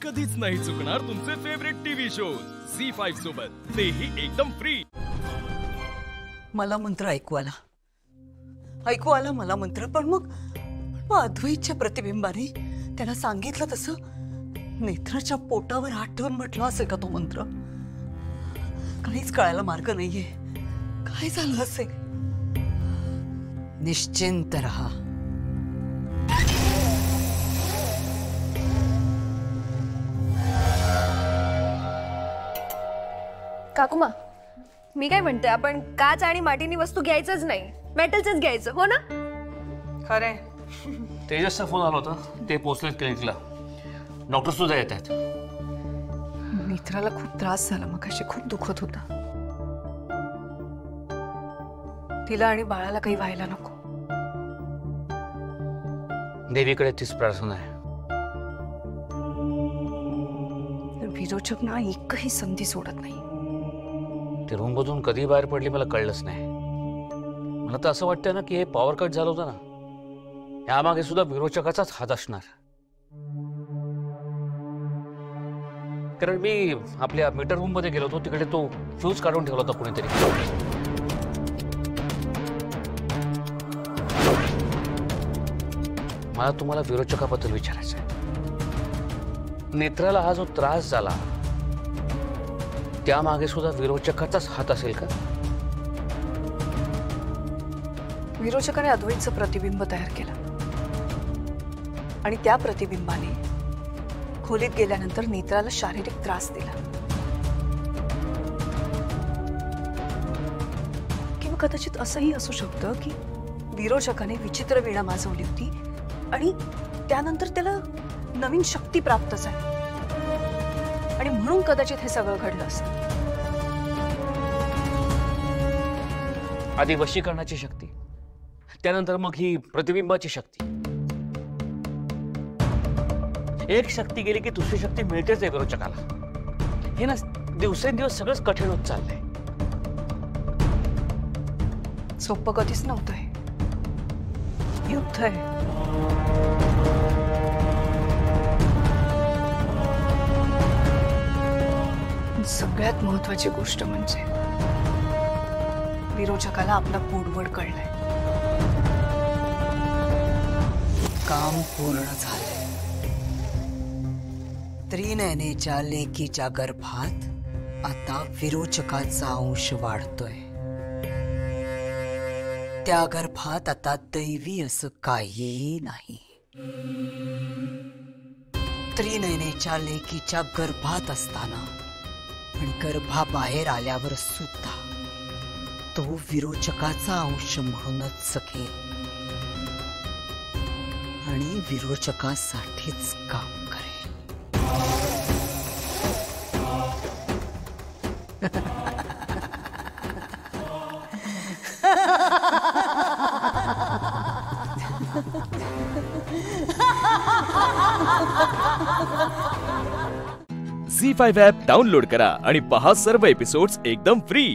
कधीच नाही चुकणार तुमचे फेवरेट टीव्ही शोज झी5 सोबत, तेही एकदम फ्री। मला मंत्र ऐकू आला मला मंत्र, पण मग अद्वैतच्या प्रतिबिंबाने त्याला सांगितलं तसं नेत्राच्या पोटावर हात ठेवून म्हटलं असेल का तो मंत्र? काहीच कळायला मार्ग नाहीये। काय झालं असेल? निश्चिंत रहा। काकुमा, मी काय म्हणते, आपण काच आणि मातीनी वस्तू घ्यायचंच नाही, मेटलचंच घ्यायचं, हो ना? खरे तेजसचा फोन आला होता, ते पोहोचलेत क्लिनिकला। डॉक्टर सुद्धा येत आहेत। मित्राला खूप त्रास झाला, मगाशी खूप दुखत होता। तिला आणि बाळाला काही व्हायला नको। देवीकडे तीच प्रार्थना आहे। विरोचक ना एकही संधी सोडत नाही। ते रूम मधून कधी बाहेर पडली मला कळलंच नाही। मला तर असं वाटतं ना की हे पॉवर कट झालं होतं ना, यामागे सुद्धा विरोचकाचाच हात असणार। कारण मी आपल्या मीटर रूम मध्ये गेलो होतो, तिकडे तो फ्यूज काढून ठेवला होता कोणीतरी। मला तुम्हाला विरोचकाबद्दल विचारायचं आहे। नेत्राला हा जो त्रास झाला त्यामागे सुद्धा विरोचकाचाच हात असेल का? विरोचकाने अद्वैतचं प्रतिबिंब तयार केलं आणि त्या प्रतिबिंबाने खोलीत गेल्यानंतर नेत्राला शारीरिक त्रास दिला। किंवा कदाचित असंही असू शकतं की विरोचकाने विचित्र वीणा वाजवली होती आणि त्यानंतर त्याला नवीन शक्ती प्राप्त झाली आणि म्हणून कदाचित हे सगळं घडलं असेल। आधी वशीकरणाची शक्ती, त्यानंतर मग ही प्रतिबिंबाची शक्ती। एक शक्ती गेली की दुसरी शक्ती मिळतेच आहे विरोचकाला। हे ना दिवसेंदिवस सगळंच कठीण होत चाललंय। सोपं कधीच नव्हतं हे, युद्ध आहे। सगळ्यात महत्वाची गोष्ट म्हणजे विरोचकाला आपला पोटवड कळलाय। काम पूर्ण झालंय। त्रिनयनेच्या लेकीच्या गर्भात आता विरोचकाचा अंश वाढतोय। त्या गर्भात आता दैवी असं काहीही नाही। त्रिनयनेच्या लेकीच्या गर्भात असताना आणि गर्भाबाहेर आल्यावर सुद्धा तो विरोचकाचा अंश म्हणूनच जगेल आणि विरोचकासाठीच काम करेल। झी5 ॲप डाउनलोड करा आणि पहा सर्व एपिसोड्स एकदम फ्री।